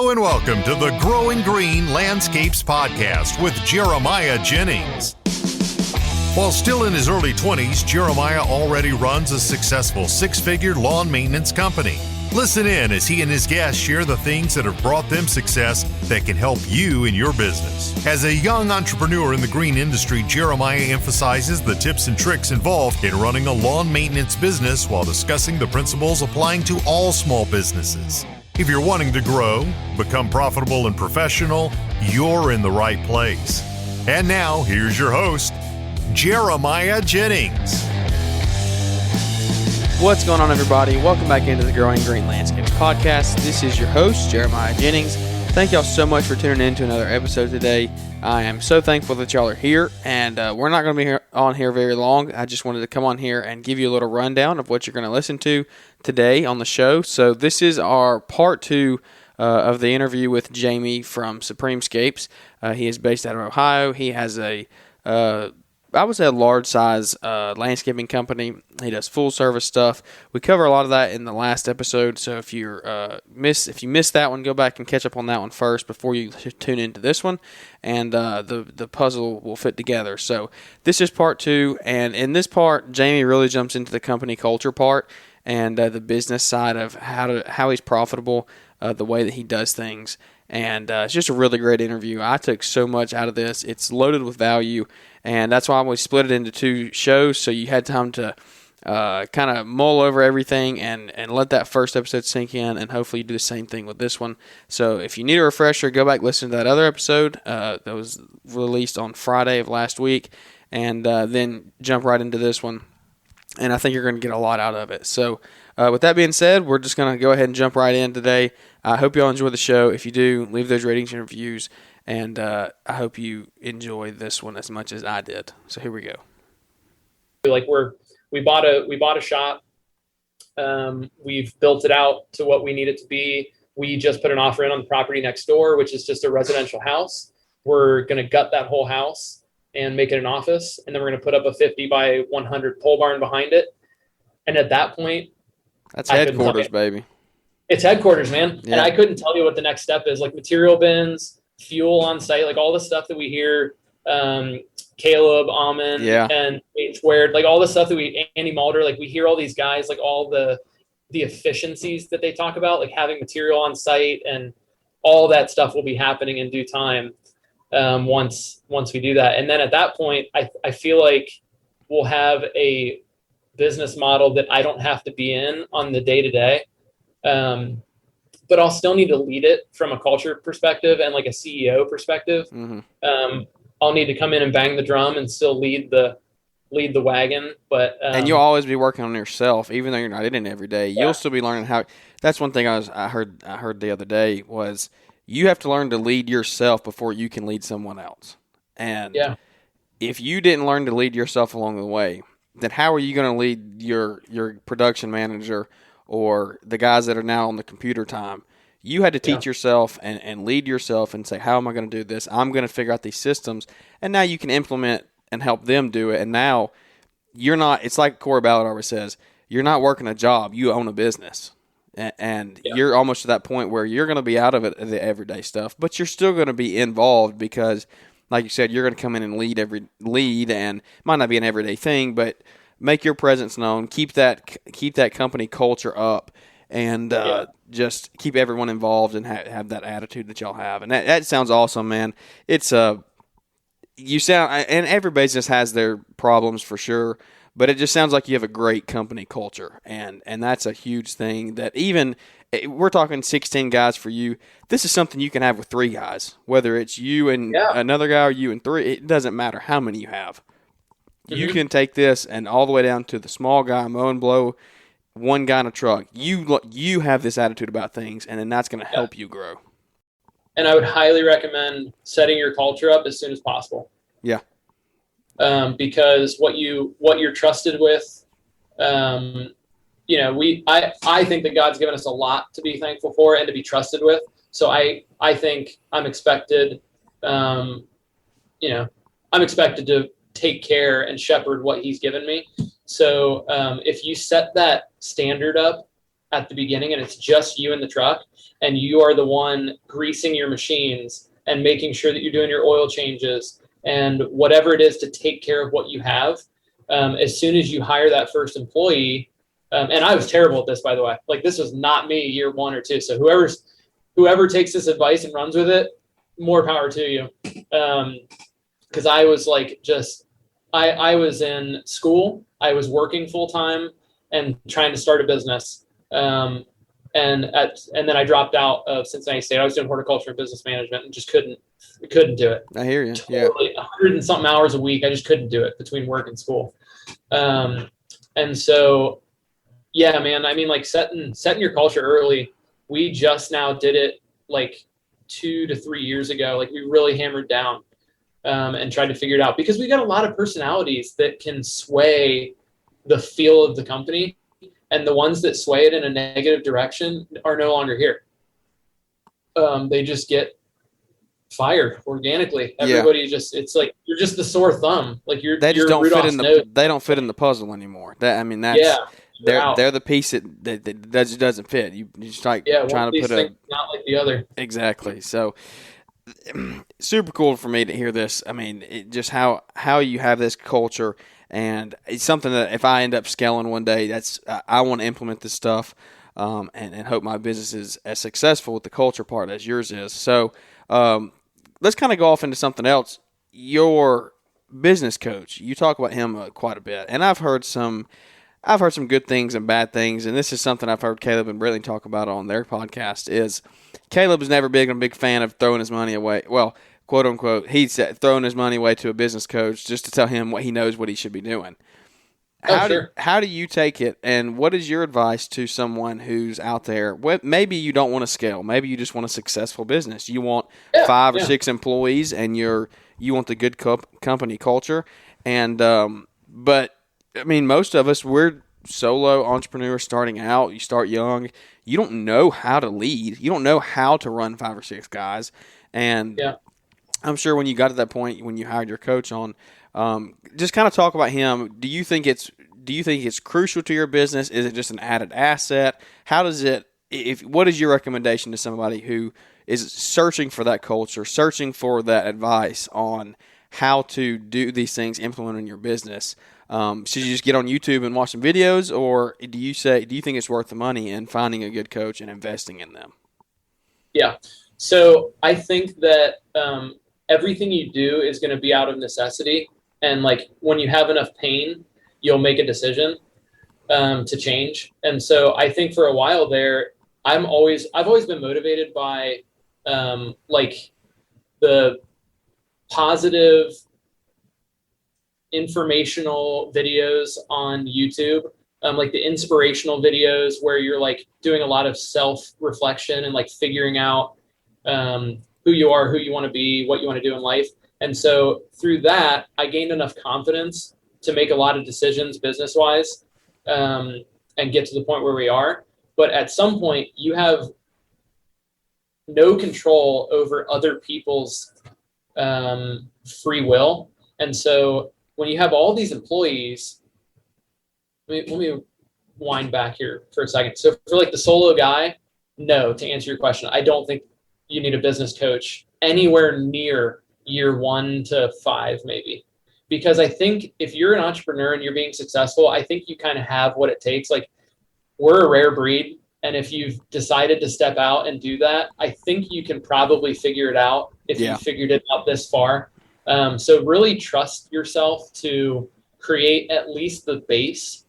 Hello and welcome to the Growing Green Landscapes podcast with Jeremiah Jennings. While still in his early 20s, Jeremiah already runs a successful six-figure lawn maintenance company. Listen in as he and his guests share the things that have brought them success that can help you in your business. As a young entrepreneur in the green industry, Jeremiah emphasizes the tips and tricks involved in running a lawn maintenance business while discussing the principles applying to all small businesses. If you're wanting to grow, become profitable and professional, you're in the right place. And now, here's your host, Jeremiah Jennings. What's going on, everybody? Welcome back into the Growing Green Landscapes podcast. This is your host, Jeremiah Jennings. Thank y'all so much for tuning in to another episode today. I am so thankful that y'all are here, and we're not going to be on here very long. I just wanted to come on here and give you a little rundown of what you're going to listen to today on the show. So this is our part two of the interview with Jamie from Supremescapes. He is based out of Ohio. He has I would say a large size landscaping company. He does full service stuff. We cover a lot of that in the last episode. So if you missed that one, go back and catch up on that one first before you tune into this one, and the puzzle will fit together. So this is part two, and in this part, Jamie really jumps into the company culture part and the business side of how he's profitable, the way that he does things. And it's just a really great interview. I took so much out of this. It's loaded with value, and that's why we split it into two shows, so you had time to kind of mull over everything and let that first episode sink in, and hopefully you do the same thing with this one. So if you need a refresher, go back and listen to that other episode that was released on Friday of last week, and then jump right into this one, and I think you're going to get a lot out of it. So with that being said, we're just going to go ahead and jump right in today. I hope you all enjoy the show. If you do, leave those ratings and reviews, and I hope you enjoy this one as much as I did. So here we go. Like we bought a shop. We've built it out to what we need it to be. We just put an offer in on the property next door, which is just a residential house. We're going to gut that whole house and make it an office, and then we're going to put up a 50 by 100 pole barn behind it. And at that point, that's headquarters, baby. It's headquarters, man. Yeah. And I couldn't tell you what the next step is, like material bins, fuel on site, like all the stuff that we hear, Caleb, Amon, and H. Ward, like all the stuff that Andy Mulder, like we hear all these guys, like all the efficiencies that they talk about, like having material on site, and all that stuff will be happening in due time once we do that. And then at that point, I feel like we'll have a business model that I don't have to be in on the day-to-day. But I'll still need to lead it from a culture perspective and like a CEO perspective. Mm-hmm. I'll need to come in and bang the drum and still lead the wagon. But and you'll always be working on yourself, even though you're not in it every day. You'll still be learning how. That's one thing I heard the other day was you have to learn to lead yourself before you can lead someone else. And if you didn't learn to lead yourself along the way, then how are you going to lead your production manager or the guys that are now on the computer time? You had to teach yourself and lead yourself and say, how am I going to do this? I'm going to figure out these systems. And now you can implement and help them do it. And now you're not, it's like Corey Ballard always says, you're not working a job, you own a business. And you're almost to that point where you're going to be out of it, the everyday stuff, but you're still going to be involved because, like you said, you're going to come in and lead, and it might not be an everyday thing, but make your presence known. Keep that company culture up, and just keep everyone involved and have that attitude that y'all have. And that sounds awesome, man. It's you sound, and every business has their problems for sure, but it just sounds like you have a great company culture, and that's a huge thing. That even we're talking 16 guys for you. This is something you can have with 3 guys, whether it's you and another guy or you and 3. It doesn't matter how many you have. You can take this and all the way down to the small guy, mow and blow, one guy in a truck. You have this attitude about things, and then that's going to help you grow. And I would highly recommend setting your culture up as soon as possible. Yeah. Because what you're trusted with, I think that God's given us a lot to be thankful for and to be trusted with. So I think I'm expected, I'm expected to take care and shepherd what he's given me. So if you set that standard up at the beginning and it's just you in the truck and you are the one greasing your machines and making sure that you're doing your oil changes and whatever it is to take care of what you have, as soon as you hire that first employee, and I was terrible at this, by the way, like this was not me year 1 or 2. So whoever takes this advice and runs with it, more power to you. Cause I was like, I was in school, I was working full time and trying to start a business. And then I dropped out of Cincinnati State. I was doing horticulture and business management and just couldn't do it. I hear you. Totally, 100 and something hours a week. I just couldn't do it between work and school. And so, yeah, man, I mean, like setting your culture early. We just now did it like 2 to 3 years ago. Like we really hammered down, and tried to figure it out because we got a lot of personalities that can sway the feel of the company. And the ones that sway it in a negative direction are no longer here. They just get fired organically. Everybody it's like you're just the sore thumb. Like they just don't fit in they don't fit in the puzzle anymore. They're the piece that doesn't fit. You just like trying to put not like the other. Exactly. So super cool for me to hear this. I mean, just how you have this culture. And it's something that if I end up scaling one day, I want to implement this stuff, and hope my business is as successful with the culture part as yours is. So let's kind of go off into something else. Your business coach, you talk about him quite a bit, and I've heard some good things and bad things, and this is something I've heard Caleb and Brittany talk about on their podcast. Is Caleb is never been a big fan of throwing his money away. Well, quote unquote, he's throwing his money away to a business coach just to tell him what he knows what he should be doing. How do you take it, and what is your advice to someone who's out there? Maybe you don't want to scale. Maybe you just want a successful business. You want 5 or 6 employees, and you want the good company culture. And but I mean, most of us, we're solo entrepreneurs starting out. You start young. You don't know how to lead. You don't know how to run 5 or 6 guys, and I'm sure when you got to that point, when you hired your coach on, just kind of talk about him. Do you think it's crucial to your business? Is it just an added asset? How does it? What is your recommendation to somebody who is searching for that culture, searching for that advice on how to do these things, implement in your business? Should you just get on YouTube and watch some videos, or do you think it's worth the money in finding a good coach and investing in them? Yeah. So I think that everything you do is going to be out of necessity. And like when you have enough pain, you'll make a decision to change. And so I think for a while there, I've always been motivated by like the positive informational videos on YouTube, like the inspirational videos where you're like doing a lot of self-reflection and like figuring out who you are, who you want to be, what you want to do in life. And so through that, I gained enough confidence to make a lot of decisions business-wise, and get to the point where we are. But at some point, you have no control over other people's free will. And so when you have all these employees, let me wind back here for a second. So for like the solo guy, no, to answer your question, I don't think you need a business coach anywhere near year 1 to 5, maybe. Because I think if you're an entrepreneur and you're being successful, I think you kind of have what it takes. Like we're a rare breed. And if you've decided to step out and do that, I think you can probably figure it out if you figured it out this far. So really trust yourself to create at least the base,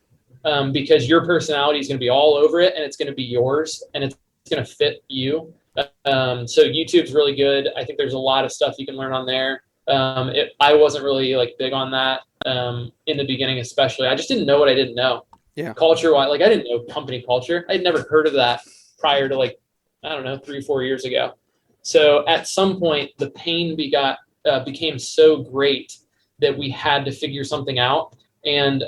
because your personality is going to be all over it and it's going to be yours and it's going to fit you. So YouTube's really good. I think there's a lot of stuff you can learn on there. I wasn't really like big on that in the beginning, especially. I just didn't know what I didn't know. Yeah. Culture-wise, like I didn't know company culture. I'd never heard of that prior to 3-4 years ago. So at some point, the pain became so great that we had to figure something out. And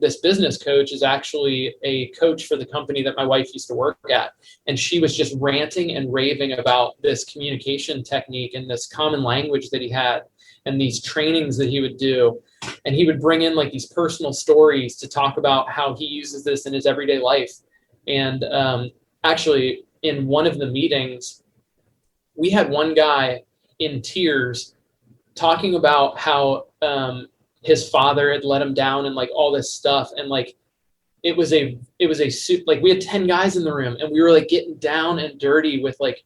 this business coach is actually a coach for the company that my wife used to work at. And she was just ranting and raving about this communication technique and this common language that he had and these trainings that he would do. And he would bring in like these personal stories to talk about how he uses this in his everyday life. And actually, in one of the meetings, we had one guy in tears talking about how his father had let him down and like all this stuff. And like, it was a suit. Like we had 10 guys in the room and we were like getting down and dirty with like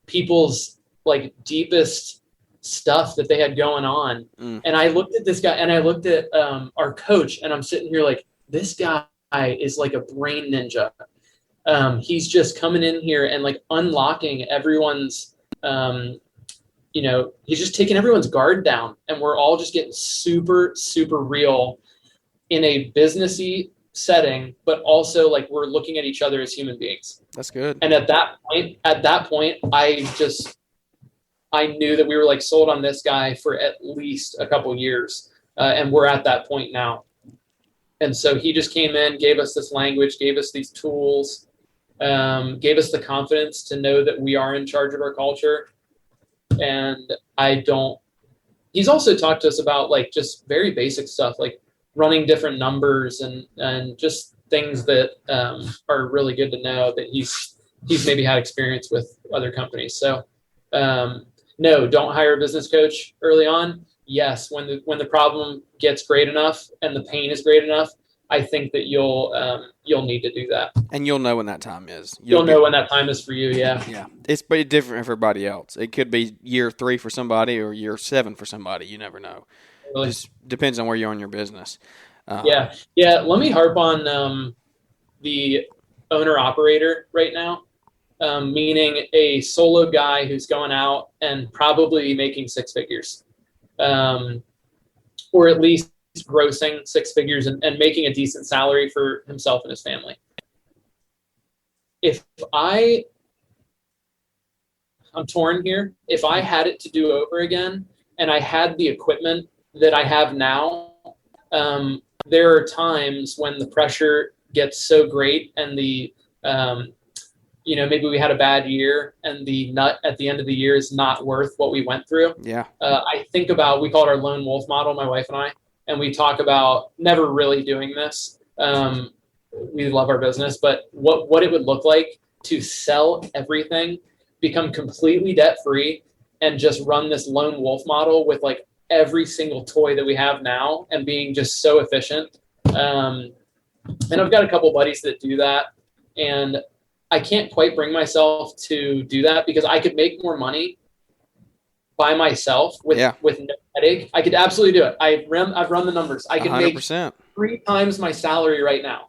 people's like deepest stuff that they had going on. And I looked at this guy and I looked at our coach and I'm sitting here like, this guy is like a brain ninja. He's just coming in here and like unlocking everyone's, he's just taking everyone's guard down and we're all just getting super, super real in a businessy setting, but also like we're looking at each other as human beings. That's good. And at that point, I knew that we were like sold on this guy for at least a couple years. And we're at that point now. And so he just came in, gave us this language, gave us these tools, gave us the confidence to know that we are in charge of our culture. And he's also talked to us about like just very basic stuff, like running different numbers and just things that are really good to know that he's maybe had experience with other companies. So no, don't hire a business coach early on. Yes, when the problem gets great enough and the pain is great enough, I think that you'll need to do that. And you'll know when that time is. You'll know when that time is for you, yeah. Yeah. It's pretty different for everybody else. It could be year 3 for somebody or year 7 for somebody. You never know. Really? It just depends on where you're in your business. Yeah. Let me harp on the owner-operator right now, meaning a solo guy who's going out and probably making 6 figures, or at least grossing 6 figures and making a decent salary for himself and his family. I'm torn here. If I had it to do over again and I had the equipment that I have now, there are times when the pressure gets so great and the, maybe we had a bad year and the nut at the end of the year is not worth what we went through. Yeah. I think about, we call it our lone wolf model, my wife and I, and we talk about never really doing this. We love our business, but what it would look like to sell everything, become completely debt free, and just run this lone wolf model with like every single toy that we have now and being just so efficient. And I've got a couple buddies that do that, and I can't quite bring myself to do that because I could make more money by myself with no headache. I could absolutely do it. I've run the numbers. I could 100%. make 3 times my salary right now.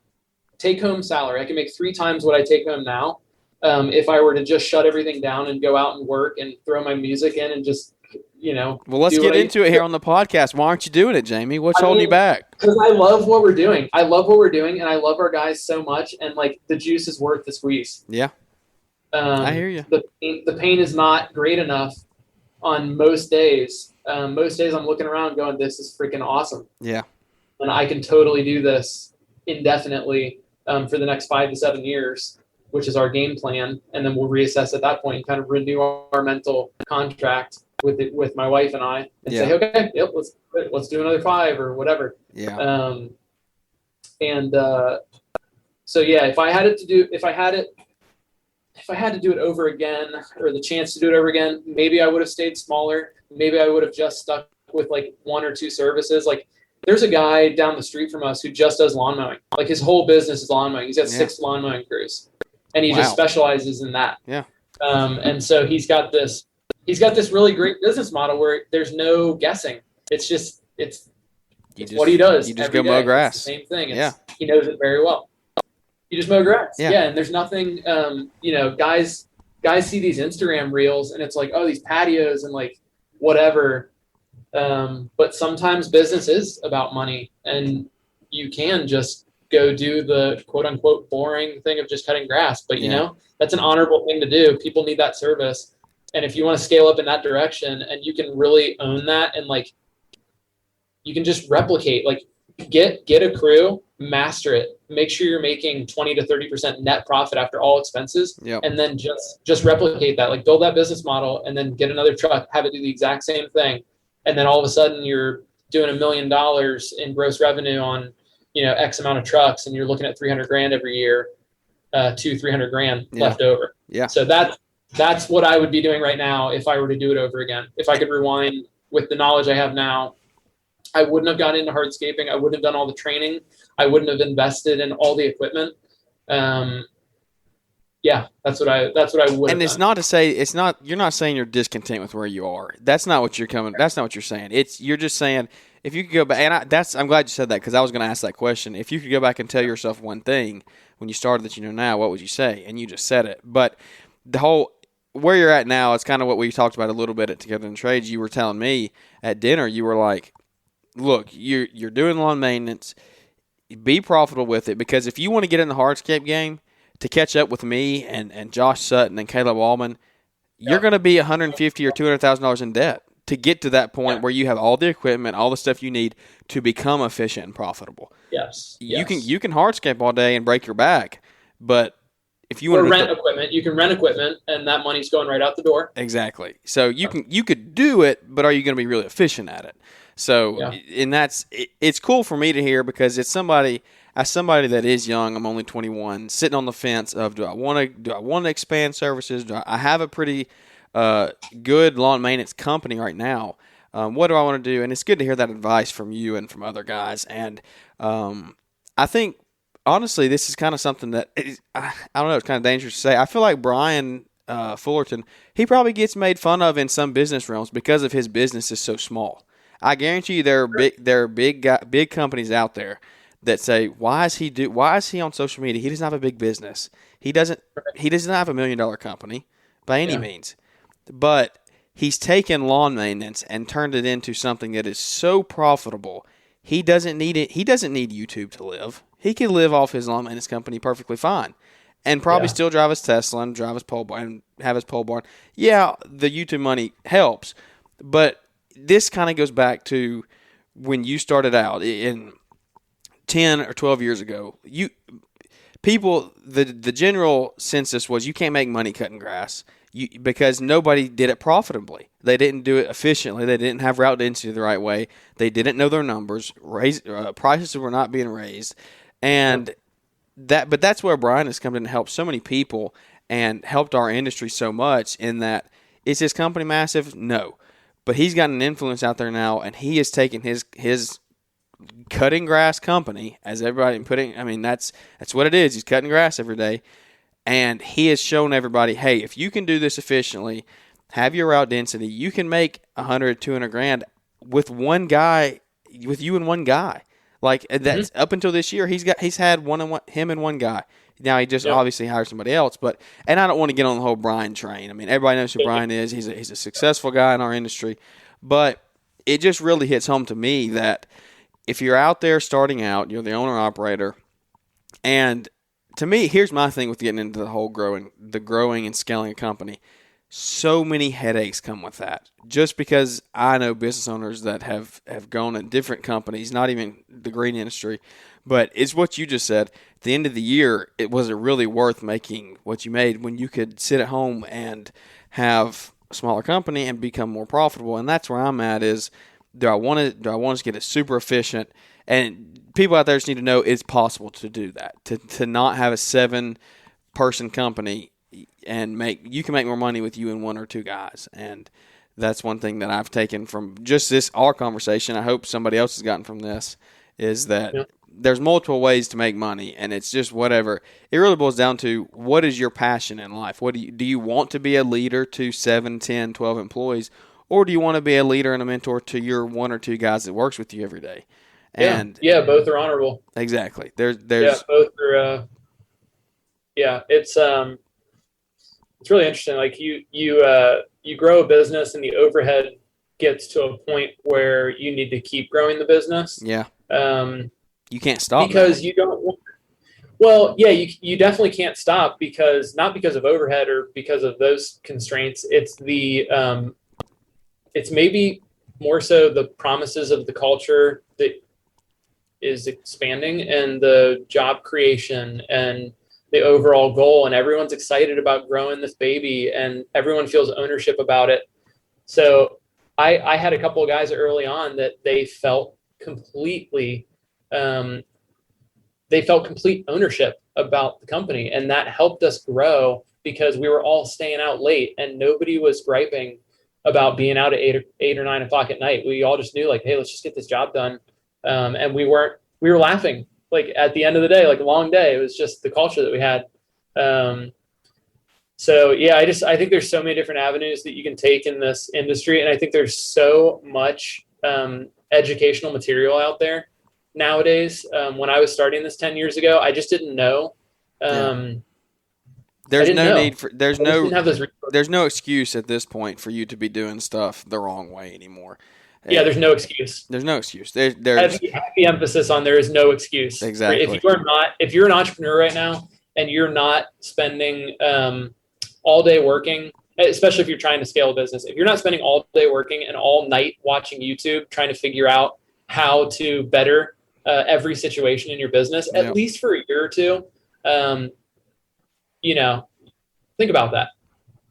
Take home salary. I can make 3 times what I take home now. If I were to just shut everything down and go out and work and throw my music in and just, Well, let's get into it here on the podcast. Why aren't you doing it, Jamie? What's holding you back? Because I love what we're doing. And I love our guys so much. And like the juice is worth the squeeze. Yeah. I hear you. The pain is not great enough on most days. Most days I'm looking around going, this is freaking awesome. Yeah. And I can totally do this indefinitely for the next 5 to 7 years, which is our game plan. And then we'll reassess at that point and kind of renew our mental contract with my wife and I and say, okay, yep, let's do another 5 or whatever. Yeah. So yeah, if I had to do it over again, or the chance to do it over again, maybe I would have stayed smaller. Maybe I would have just stuck with like 1 or 2 services. Like there's a guy down the street from us who just does lawn mowing. Like his whole business is lawn mowing. He's got 6 lawn mowing crews, and he just specializes in that. Yeah. And so he's got this really great business model where there's no guessing. It's what he does. You just go mow grass. It's the same thing. He knows it very well. You just mow grass. Yeah. And there's nothing, guys see these Instagram reels and it's like, oh, these patios and like whatever. But sometimes business is about money, and you can just go do the quote unquote boring thing of just cutting grass. But that's an honorable thing to do. People need that service. And if you want to scale up in that direction and you can really own that, and like, you can just replicate, like get a crew, master it, make sure you're making 20 to 30% net profit after all expenses. Yep. And then just replicate that, like build that business model and then get another truck, have it do the exact same thing. And then all of a sudden you're doing $1 million in gross revenue on, X amount of trucks, and you're looking at $300,000 every year. $200,000-300,000 left over. Yeah. So that's what I would be doing right now if I were to do it over again. If I could rewind with the knowledge I have now, I wouldn't have gotten into hardscaping. I wouldn't have done all the training. I wouldn't have invested in all the equipment. Yeah, that's what I would. And it's done. not to say you're not saying you're discontent with where you are. That's not what That's not what you're saying. You're just saying if you could go back, and I'm glad you said that because I was going to ask that question. If you could go back and tell yourself one thing when you started that you know now, what would you say? And you just said it. But the whole where you're at now is kind of what we talked about a little bit at Together in Trades. You were telling me at dinner, you were like, look, you're doing lawn maintenance. Be profitable with it because if you want to get in the hardscape game to catch up with me and Josh Sutton and Caleb Allman, you're going to be $150,000 or $200,000 in debt to get to that point where you have all the equipment, all the stuff you need to become efficient and profitable. Yes. You can hardscape all day and break your back, but if you want to rent equipment, you can rent equipment, and that money's going right out the door. Exactly. So you could do it, but are you going to be really efficient at it? So, and it's cool for me to hear because it's somebody that is young. I'm only 21, sitting on the fence of do I want to expand services? I have a pretty good lawn maintenance company right now. What do I want to do? And it's good to hear that advice from you and from other guys. And I think honestly, this is kind of something that I don't know. It's kind of dangerous to say. I feel like Brian Fullerton, he probably gets made fun of in some business realms because of his business is so small. I guarantee you there are big companies out there that say, why is he on social media? He doesn't have a big business. He doesn't have $1 million company by any means. But he's taken lawn maintenance and turned it into something that is so profitable. He doesn't need it. He doesn't need YouTube to live. He can live off his lawn maintenance company perfectly fine. And probably still drive his Tesla and drive his pole barn and have his pole barn. Yeah, the YouTube money helps, but this kind of goes back to when you started out in 10 or 12 years ago. The general census was you can't make money cutting grass because nobody did it profitably. They didn't do it efficiently. They didn't have route density the right way. They didn't know their numbers. Prices were not being raised, and but that's where Brian has come in and helped so many people and helped our industry so much. In that, is his company massive? No. But he's got an influence out there now, and he has taken his cutting grass company, as everybody that's what it is. He's cutting grass every day, and he has shown everybody, hey, if you can do this efficiently, have your route density, you can make $100,000-200,000 with one guy, with you and one guy. Like that's up until this year, he's had him and one guy. Now he just obviously hired somebody else, and I don't want to get on the whole Brian train. I mean, everybody knows who Brian is. He's a successful guy in our industry, but it just really hits home to me that if you're out there starting out, you're the owner operator, and to me, here's my thing with getting into the whole growing and scaling a company. So many headaches come with that. Just because I know business owners that have gone in different companies, not even the green industry, but it's what you just said. At the end of the year, it wasn't really worth making what you made when you could sit at home and have a smaller company and become more profitable. And that's where I'm at is, do I want to get it super efficient? And people out there just need to know it's possible to do that, to not have a 7-person company and you can make more money with you and 1 or 2 guys. And that's one thing that I've taken from just our conversation. I hope somebody else has gotten from this is that there's multiple ways to make money, and it's just whatever. It really boils down to what is your passion in life? What do you want to be a leader to 7, 10, 12 employees, or do you want to be a leader and a mentor to your 1 or 2 guys that works with you every day? And both are honorable. Exactly. There's both are. It's really interesting. Like you grow a business, and the overhead gets to a point where you need to keep growing the business. Yeah. You can't stop because you don't. Well, you definitely can't stop because not because of overhead or because of those constraints. It's it's maybe more so the promises of the culture that is expanding and the job creation and the overall goal, and everyone's excited about growing this baby and everyone feels ownership about it. So I had a couple of guys early on that they felt complete ownership about the company. And that helped us grow because we were all staying out late and nobody was griping about being out at 8 or 9 o'clock at night. We all just knew like, hey, let's just get this job done. And we were laughing like at the end of the day, like a long day. It was just the culture that we had. So yeah, I think there's so many different avenues that you can take in this industry. And I think there's so much educational material out there nowadays. When I was starting this 10 years ago, I just didn't know. There's no need for there's no excuse at this point for you to be doing stuff the wrong way anymore. Yeah, there's no excuse. There's no excuse. There's heavy emphasis on there is no excuse. Exactly. If you're an entrepreneur right now and you're not spending all day working, especially if you're trying to scale a business, if you're not spending all day working and all night watching YouTube trying to figure out how to better every situation in your business, at least for a year or two, think about that.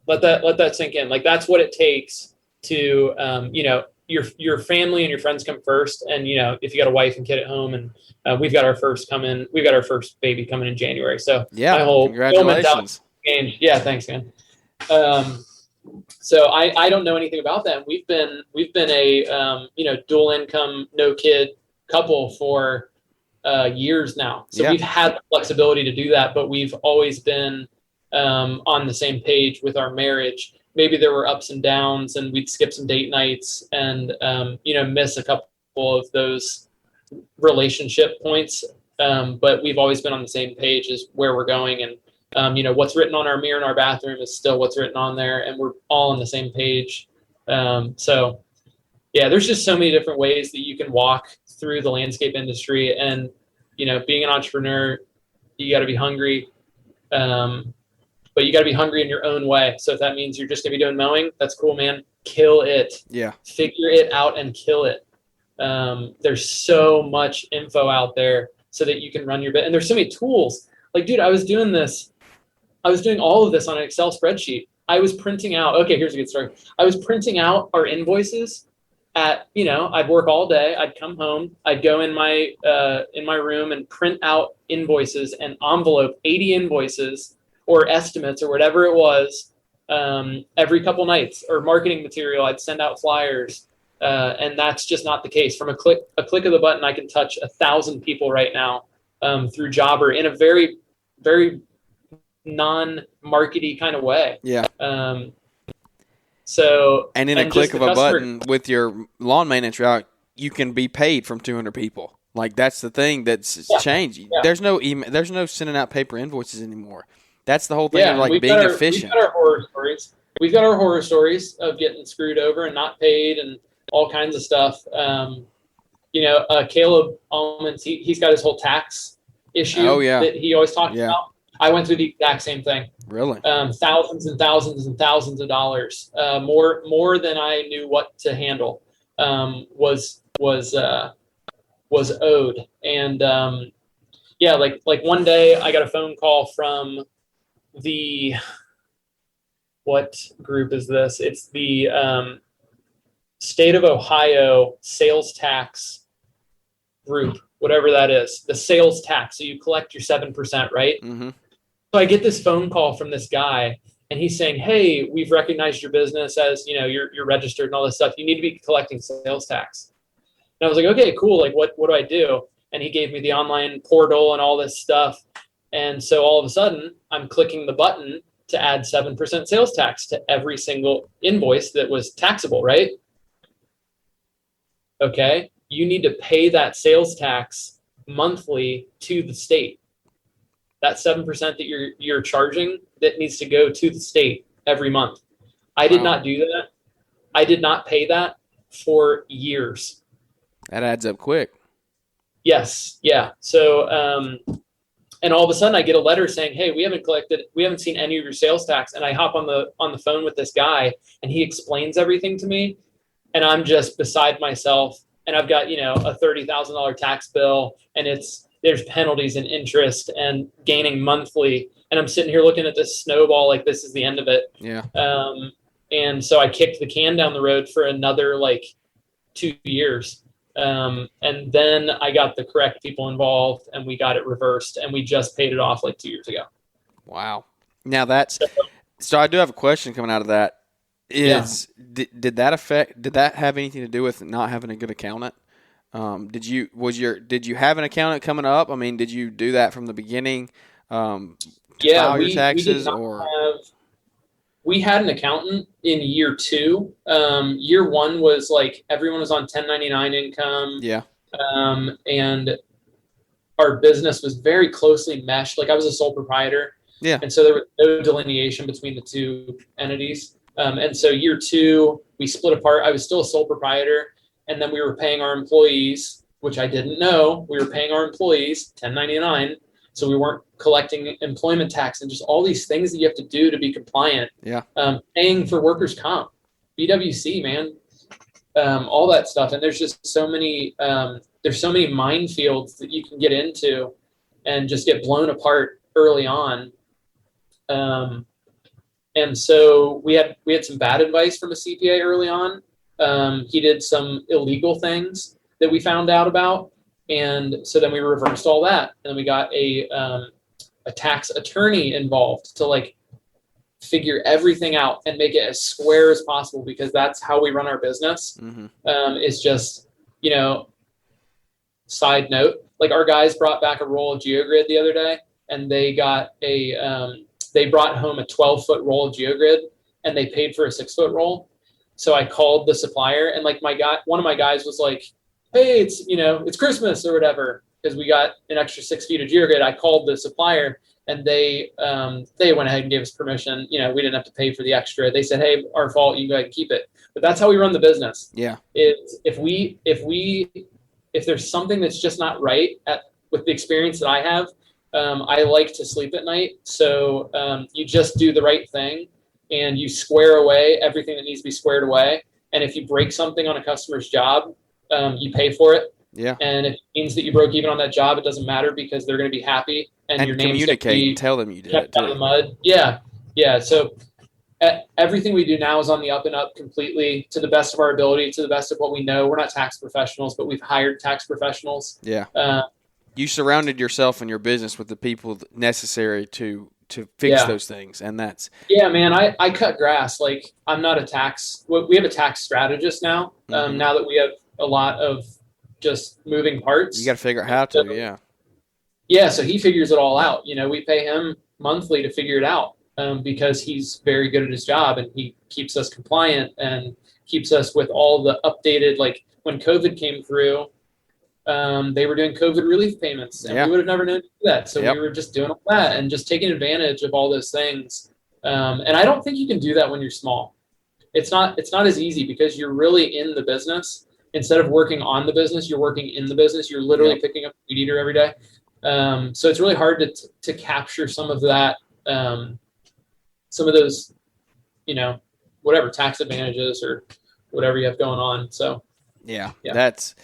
Let that sink in. Like that's what it takes to, your family and your friends come first. And, if you got a wife and kid at home and we've got our first baby coming in January. So my whole congratulations. Changed. Yeah. Thanks, man. So I don't know anything about that. We've been a, dual income, no kid couple for years now. So we've had the flexibility to do that, but we've always been on the same page with our marriage. Maybe there were ups and downs and we'd skip some date nights and, miss a couple of those relationship points. But we've always been on the same page as where we're going. And, what's written on our mirror in our bathroom is still what's written on there. And we're all on the same page. So yeah, there's just so many different ways that you can walk through the landscape industry. And, being an entrepreneur, you got to be hungry. But you got to be hungry in your own way. So if that means you're just going to be doing mowing, that's cool, man. Kill it. Yeah. Figure it out and kill it. There's so much info out there so that you can run your bit. And there's so many tools. Like, dude, I was doing all of this on an Excel spreadsheet. I was printing out, okay, here's a good story. I was printing out our invoices at, I'd work all day. I'd come home. I'd go in my room and print out invoices and envelope 80 invoices or estimates or whatever it was, every couple nights, or marketing material. I'd send out flyers. And that's just not the case. From a click of the button, I can touch 1,000 people right now through Jobber in a very, very non-markety kind of way. Yeah. And in a click of a button with your lawn maintenance route, you can be paid from 200 people. Like that's the thing that's changed. Yeah. There's no email, there's no sending out paper invoices anymore. That's the whole thing of like being efficient. We've got our horror stories. We've got our horror stories of getting screwed over and not paid and all kinds of stuff. Caleb Almonds, he's got his whole tax issue that he always talks about. I went through the exact same thing. Really? Thousands and thousands and thousands of dollars, more than I knew what to handle, was owed. And like one day I got a phone call from what group is this? It's the State of Ohio sales tax group, whatever that is, the sales tax. So you collect your 7%, right? Mm-hmm. So I get this phone call from this guy and he's saying, hey, we've recognized your business as, you're registered and all this stuff. You need to be collecting sales tax. And I was like, okay, cool. Like what do I do? And he gave me the online portal and all this stuff. And so all of a sudden I'm clicking the button to add 7% sales tax to every single invoice that was taxable, right? Okay. You need to pay that sales tax monthly to the state. That 7% that you're charging, that needs to go to the state every month. I did not do that. I did not pay that for years. That adds up quick. Yes. Yeah. So, and all of a sudden I get a letter saying, hey, we haven't seen any of your sales tax. And I hop on the phone with this guy and he explains everything to me. And I'm just beside myself. And I've got, a $30,000 tax bill and there's penalties and interest and gaining monthly. And I'm sitting here looking at this snowball like this is the end of it. Yeah. And so I kicked the can down the road for another 2 years. And then I got the correct people involved, and we got it reversed, and we just paid it off like 2 years ago. Wow. Now so I do have a question coming out of that. Did that have anything to do with not having a good accountant? Did you have an accountant coming up? I mean, did you do that from the beginning? File your taxes, we had an accountant in year 2. Year 1 was like everyone was on 1099 income. Yeah. And our business was very closely meshed. Like I was a sole proprietor. Yeah. And so there was no delineation between the two entities. And so year 2, we split apart. I was still a sole proprietor. And then we were paying our employees, which I didn't know. We were paying our employees 1099. So we weren't collecting employment tax and just all these things that you have to do to be compliant. Yeah. Paying for workers' comp, BWC, man, all that stuff. And there's just so many minefields that you can get into and just get blown apart early on. And so we had some bad advice from a CPA early on. He did some illegal things that we found out about. And so then we reversed all that. And then we got a tax attorney involved to like figure everything out and make it as square as possible, because that's how we run our business. Mm-hmm. It's just, side note, like our guys brought back a roll of GeoGrid the other day, and they got they brought home a 12-foot roll of GeoGrid, and they paid for a 6-foot roll. So I called the supplier, and like one of my guys was like, hey, it's Christmas or whatever, because we got an extra 6 feet of GeoGrid. I called the supplier, and they went ahead and gave us permission. We didn't have to pay for the extra. They said, hey, our fault, you go ahead and keep it. But that's how we run the business. Yeah. If there's something that's just not right with the experience that I have, I like to sleep at night. So you just do the right thing, and you square away everything that needs to be squared away. And if you break something on a customer's job, you pay for it. Yeah. And if it means that you broke even on that job, it doesn't matter, because they're going to be happy. And your name's communicate and tell them you did it. Out of the mud. Yeah. Yeah. So everything we do now is on the up and up completely, to the best of our ability, to the best of what we know. We're not tax professionals, but we've hired tax professionals. Yeah. You surrounded yourself and your business with the people necessary to fix those things. And that's. Yeah, man, I cut grass. Like I'm not we have a tax strategist now, now that we have a lot of just moving parts. You got to figure out how to, yeah. Yeah, so he figures it all out. We pay him monthly to figure it out, because he's very good at his job, and he keeps us compliant and keeps us with all the updated, like when COVID came through, they were doing COVID relief payments, and we would have never known to do that. So we were just doing all that and just taking advantage of all those things. And I don't think you can do that when you're small. It's not as easy, because you're really in the business. Instead of working on the business, you're working in the business. You're literally picking up a weed eater every day. So it's really hard to capture some of that, some of those, whatever tax advantages or whatever you have going on. So it's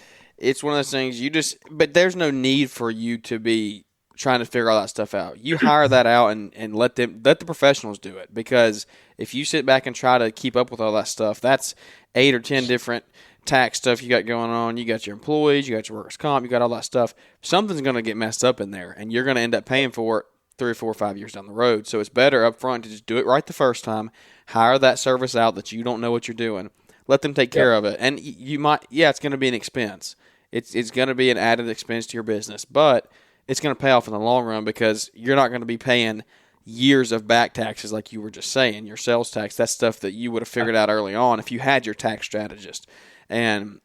one of those things but there's no need for you to be trying to figure all that stuff out. You hire that out and let the professionals do it, because if you sit back and try to keep up with all that stuff, that's 8 or 10 different tax stuff you got going on. You got your employees, you got your workers' comp, you got all that stuff. Something's going to get messed up in there, and you're going to end up paying for it 3 or 4 or 5 years down the road. So it's better up front to just do it right the first time. Hire that service out that you don't know what you're doing. Let them take care of it. And you might, it's going to be an expense. It's going to be an added expense to your business, but it's going to pay off in the long run, because you're not going to be paying years of back taxes like you were just saying. Your sales tax, that's stuff that you would have figured out early on if you had your tax strategist. And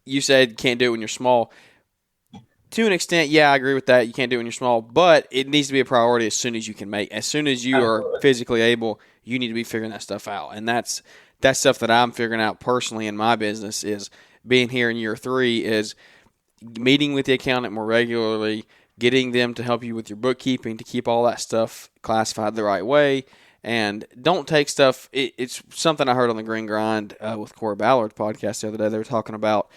you said can't do it when you're small. To an extent, I agree with that. You can't do it when you're small, but it needs to be a priority as soon as you can make. As soon as you are physically able, you need to be figuring that stuff out. And that's stuff that I'm figuring out personally in my business, is being here in year 3 is meeting with the accountant more regularly, getting them to help you with your bookkeeping to keep all that stuff classified the right way. And don't take stuff. It's something I heard on the Green Grind with Corey Ballard's podcast the other day. They were talking about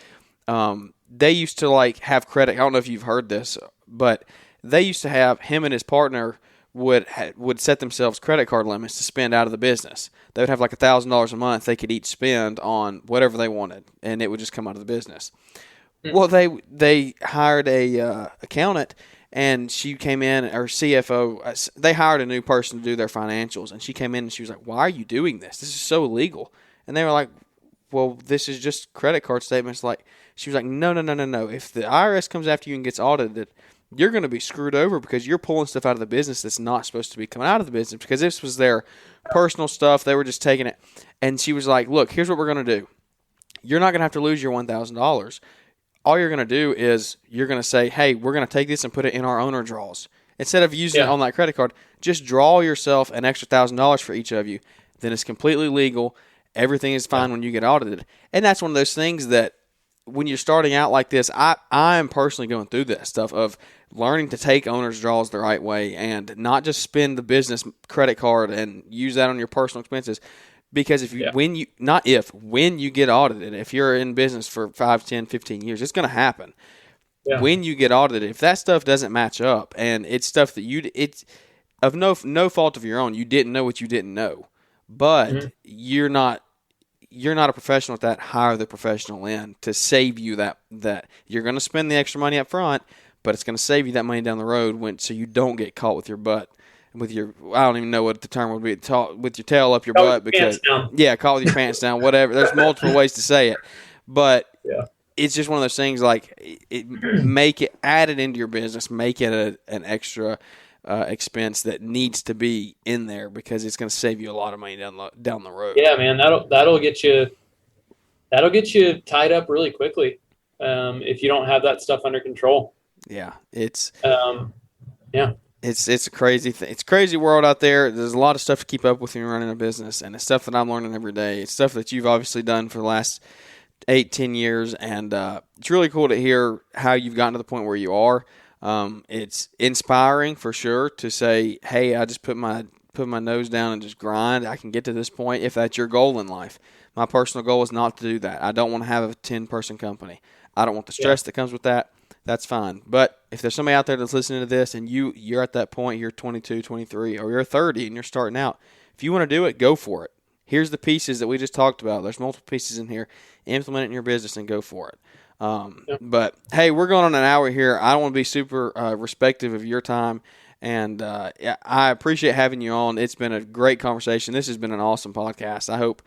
they used to have credit. I don't know if you've heard this, but they used to have him and his partner would set themselves credit card limits to spend out of the business. They would have $1,000 a month they could each spend on whatever they wanted, and it would just come out of the business. Well, they hired a accountant, and she came in, or CFO. They hired a new person to do their financials, and she came in and she was like, "Why are you doing this? This is so illegal." And they were like, "Well, this is just credit card statements." Like, she was like, "No, no, no, no, no. If the IRS comes after you and gets audited, you're going to be screwed over because you're pulling stuff out of the business that's not supposed to be coming out of the business because this was their personal stuff. They were just taking it." And she was like, "Look, here's what we're going to do. You're not going to have to lose your $1,000. All you're going to do is you're going to say, hey, we're going to take this and put it in our owner draws. Instead of using it on that credit card, just draw yourself an extra $1,000 for each of you. Then it's completely legal. Everything is fine when you get audited." And that's one of those things that when you're starting out like this, I'm personally going through that stuff of learning to take owner's draws the right way and not just spend the business credit card and use that on your personal expenses. Because when you get audited, if you're in business for 5, 10, 15 years, it's going to happen. Yeah. When you get audited, if that stuff doesn't match up and it's stuff that it's of no fault of your own, you didn't know what you didn't know, but you're not a professional at that, hire the professional in to save you that you're going to spend the extra money up front, but it's going to save you that money down the road so you don't get caught with your butt. With your, I don't even know what the term would be, with your tail up your butt, because caught with your pants down, whatever. There's multiple ways to say it, but it's just one of those things. Like add it into your business, make it an extra expense that needs to be in there because it's going to save you a lot of money down the road. Yeah, man, that'll get you tied up really quickly if you don't have that stuff under control. Yeah, it's It's a crazy thing. It's a crazy world out there. There's a lot of stuff to keep up with when you're running a business, and it's stuff that I'm learning every day. It's stuff that you've obviously done for the last 8-10 years, and it's really cool to hear how you've gotten to the point where you are. It's inspiring for sure to say, "Hey, I just put my nose down and just grind. I can get to this point." If that's your goal in life, my personal goal is not to do that. I don't want to have a 10-person company. I don't want the stress that comes with that. That's fine. But if there's somebody out there that's listening to this and you're at that point, you're 22, 23, or you're 30 and you're starting out, if you want to do it, go for it. Here's the pieces that we just talked about. There's multiple pieces in here. Implement it in your business and go for it. But, hey, we're going on an hour here. I don't want to be super respective of your time. And I appreciate having you on. It's been a great conversation. This has been an awesome podcast. I hope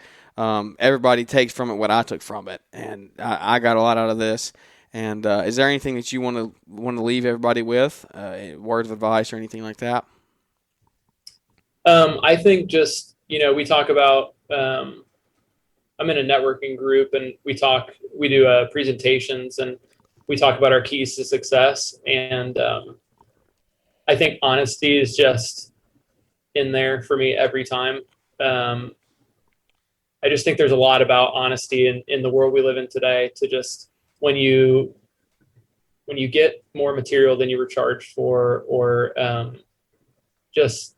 everybody takes from it what I took from it. And I got a lot out of this. And is there anything that you want to leave everybody with, words of advice or anything like that? I think just, we talk about, I'm in a networking group and we do presentations and we talk about our keys to success. And I think honesty is just in there for me every time. I just think there's a lot about honesty in the world we live in today to just, when you get more material than you were charged for, or just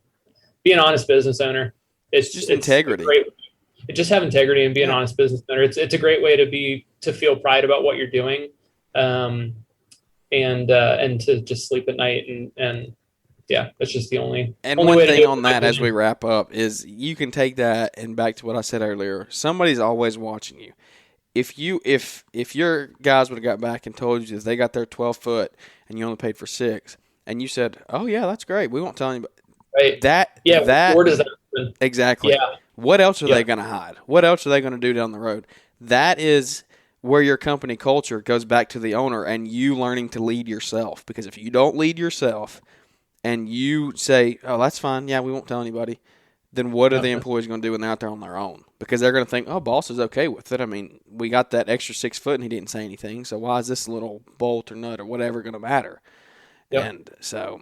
be an honest business owner. It's just integrity. Just have integrity and be an honest business owner. It's a great way to feel pride about what you're doing, and to just sleep at night and that's just the only. And one thing on that as we wrap up is you can take that and back to what I said earlier. Somebody's always watching you. If your guys would have got back and told you that they got their 12 foot and you only paid for 6, and you said, "Oh yeah, that's great. We won't tell anybody." Right. Where does that happen? Exactly. Yeah. What else are they going to hide? What else are they going to do down the road? That is where your company culture goes back to the owner and you learning to lead yourself. Because if you don't lead yourself and you say, "Oh, that's fine. Yeah, we won't tell anybody," then what are the employees going to do when they're out there on their own? Because they're going to think, "Oh, boss is okay with it. I mean, we got that extra 6 foot and he didn't say anything. So why is this little bolt or nut or whatever going to matter?" Yep. And so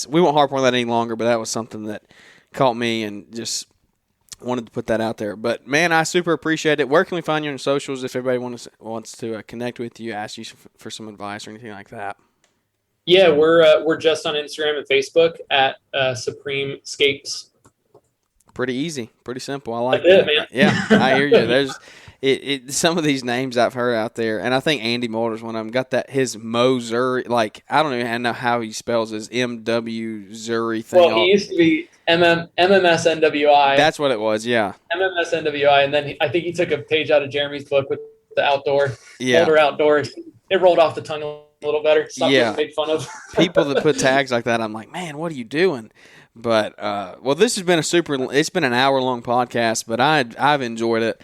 we won't harp on that any longer, but that was something that caught me and just wanted to put that out there. But, man, I super appreciate it. Where can we find you on socials if everybody wants to connect with you, ask you for some advice or anything like that? Yeah, we're just on Instagram and Facebook at Supremescapes. Pretty easy, pretty simple. I like that. Man. Yeah, I hear you. There's some of these names I've heard out there, and I think Andy Mulder's one of them. Got that his Moser, like I don't even know how he spells his MW Zuri thing. Well, he used to be MMSNWI. That's what it was, yeah. MMSNWI, and then I think he took a page out of Jeremy's book with the outdoor, Mulder Outdoors. it rolled off the tongue a little better. Stop getting made fun of. People that put tags like that, I'm like, man, what are you doing? But well, this has been it's been an hour-long podcast, but I've enjoyed it.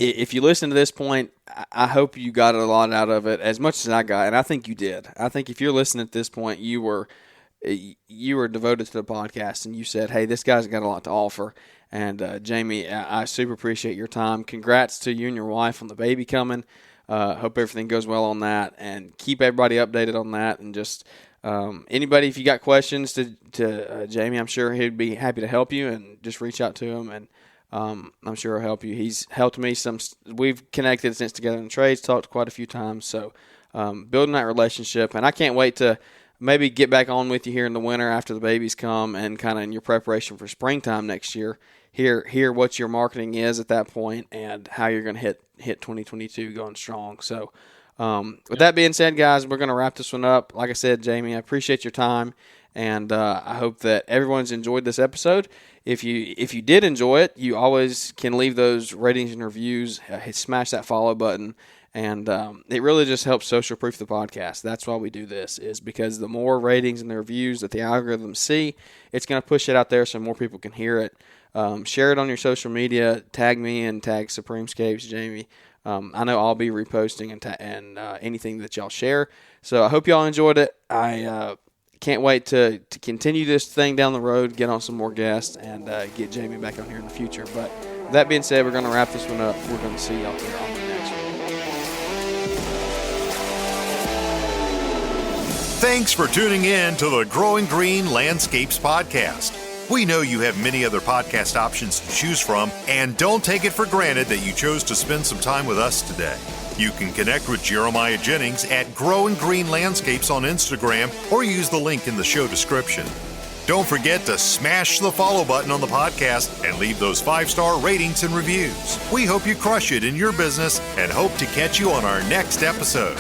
If you listen to this point, I hope you got a lot out of it, as much as I got, and I think you did. I think if you're listening at this point, you were devoted to the podcast, and you said, hey, this guy's got a lot to offer. And Jamie, I super appreciate your time. Congrats to you and your wife on the baby coming. Hope everything goes well on that, and keep everybody updated on that. And just anybody, if you got questions to Jamie, I'm sure he'd be happy to help you, and just reach out to him, and I'm sure he'll help you. He's helped me we've connected since Together in Trades, talked quite a few times. So building that relationship, and I can't wait to maybe get back on with you here in the winter after the babies come, and kind of in your preparation for springtime next year. Hear what your marketing is at that point, and how you're going to hit 2022 going strong. So with that being said, guys, we're going to wrap this one up. Like I said, Jamie, I appreciate your time, and I hope that everyone's enjoyed this episode. If you did enjoy it, you always can leave those ratings and reviews. Smash that follow button, and it really just helps social proof the podcast. That's why we do this, is because the more ratings and the reviews that the algorithms see, it's going to push it out there so more people can hear it. Share it on your social media. Tag me and tag Supremescapes, Jamie. I know I'll be reposting and anything that y'all share. So I hope y'all enjoyed it. I can't wait to continue this thing down the road, get on some more guests, and get Jamie back on here in the future. But with that being said, we're going to wrap this one up. We're going to see y'all here on the next one. Thanks for tuning in to the Growing Green Landscapes podcast. We know you have many other podcast options to choose from, and don't take it for granted that you chose to spend some time with us today. You can connect with Jeremiah Jennings at Growing Green Landscapes on Instagram, or use the link in the show description. Don't forget to smash the follow button on the podcast and leave those 5-star ratings and reviews. We hope you crush it in your business, and hope to catch you on our next episode.